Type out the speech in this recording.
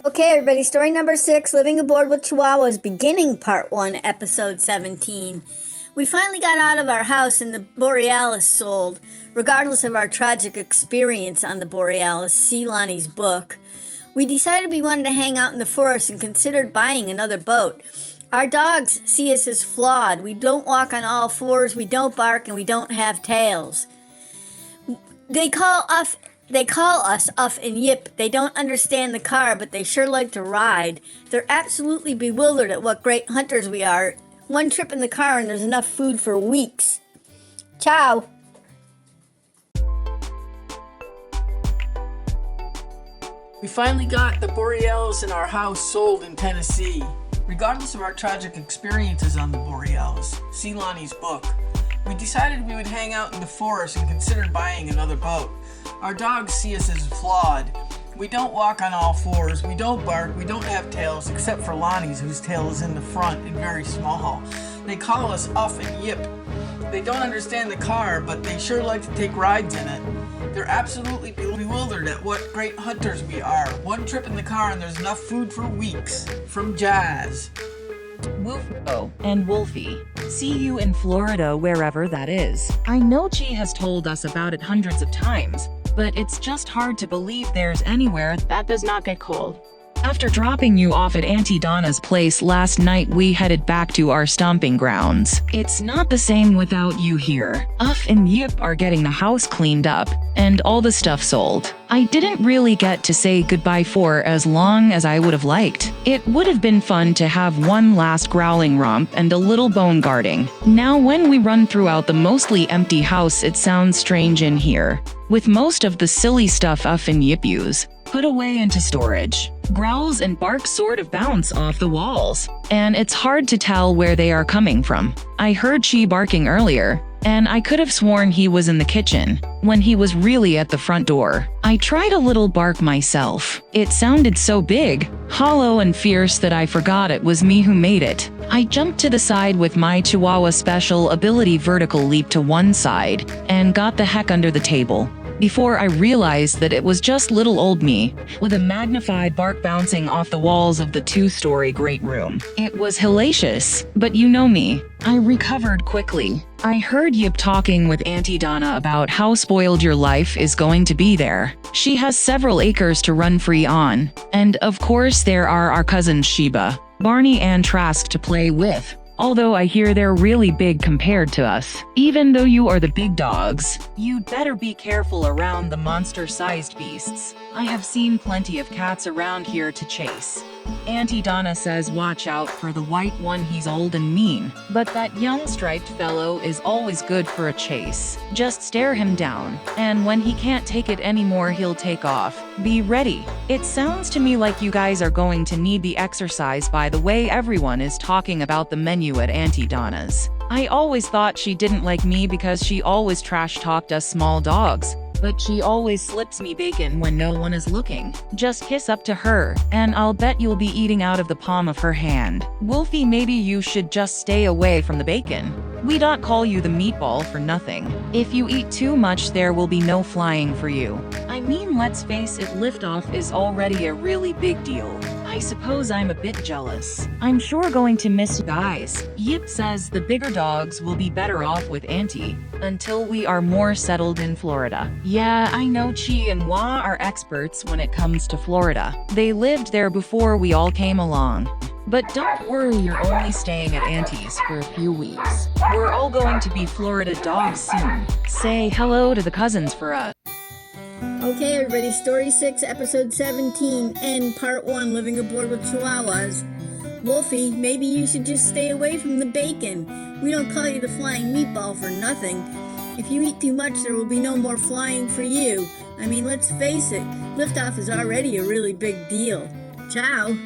Okay, everybody, story number 6, Living Aboard with Chihuahuas, beginning part 1, episode 17. We finally got out of our house and the Borealis sold. Regardless of our tragic experience on the Borealis, see Lonnie's book. We decided we wanted to hang out in the forest and considered buying another boat. Our dogs see us as flawed. We don't walk on all fours, we don't bark, and we don't have tails. They call us Uff and Yip. They don't understand the car, but they sure like to ride. They're absolutely bewildered at what great hunters we are. One trip in the car and there's enough food for weeks. Ciao. We finally got the Borealis in our house sold in Tennessee. Regardless of our tragic experiences on the Borealis, see Lonnie's book. We decided we would hang out in the forest and considered buying another boat. Our dogs see us as flawed. We don't walk on all fours, we don't bark, we don't have tails, except for Lonnie's, whose tail is in the front and very small. They call us Uff and Yip. They don't understand the car, but they sure like to take rides in it. They're absolutely bewildered at what great hunters we are. One trip in the car and there's enough food for weeks. From Jazz. Woofo and Wolfie. See you in Florida, wherever that is. I know Chi has told us about it hundreds of times, but it's just hard to believe there's anywhere that does not get cold. After dropping you off at Auntie Donna's place last night, we headed back to our stomping grounds. It's not the same without you here. Uff and Yip are getting the house cleaned up, and all the stuff sold. I didn't really get to say goodbye for as long as I would have liked. It would have been fun to have one last growling romp and a little bone guarding. Now when we run throughout the mostly empty house, it sounds strange in here, with most of the silly stuff Uff and Yip use put away into storage. Growls and barks sort of bounce off the walls, and it's hard to tell where they are coming from. I heard Chi barking earlier, and I could have sworn he was in the kitchen, when he was really at the front door. I tried a little bark myself. It sounded so big, hollow and fierce that I forgot it was me who made it. I jumped to the side with my Chihuahua special ability vertical leap to one side, and got the heck under the table, before I realized that it was just little old me, with a magnified bark bouncing off the walls of the two-story great room. It was hellacious, but you know me. I recovered quickly. I heard Yip talking with Auntie Donna about how spoiled your life is going to be there. She has several acres to run free on, and of course there are our cousins Sheba, Barney and Trask to play with. Although I hear they're really big compared to us. Even though you are the big dogs, you'd better be careful around the monster-sized beasts. I have seen plenty of cats around here to chase. Auntie Donna says watch out for the white one, he's old and mean. But that young striped fellow is always good for a chase. Just stare him down, and when he can't take it anymore he'll take off. Be ready. It sounds to me like you guys are going to need the exercise by the way everyone is talking about the menu at Auntie Donna's. I always thought she didn't like me because she always trash-talked us small dogs. But she always slips me bacon when no one is looking. Just kiss up to her, and I'll bet you'll be eating out of the palm of her hand. Wolfie, maybe you should just stay away from the bacon. We don't call you the meatball for nothing. If you eat too much, there will be no flying for you. I mean, let's face it, liftoff is already a really big deal. I suppose I'm a bit jealous. I'm sure going to miss you guys. Yip says the bigger dogs will be better off with Auntie until we are more settled in Florida. Yeah, I know Chi and Wah are experts when it comes to Florida. They lived there before we all came along. But don't worry, you're only staying at Auntie's for a few weeks. We're all going to be Florida dogs soon. Say hello to the cousins for us. Okay, everybody, story 6, episode 17, and part 1, Living Aboard with Chihuahuas. Wolfie, maybe you should just stay away from the bacon. We don't call you the flying meatball for nothing. If you eat too much, there will be no more flying for you. I mean, let's face it, liftoff is already a really big deal. Ciao.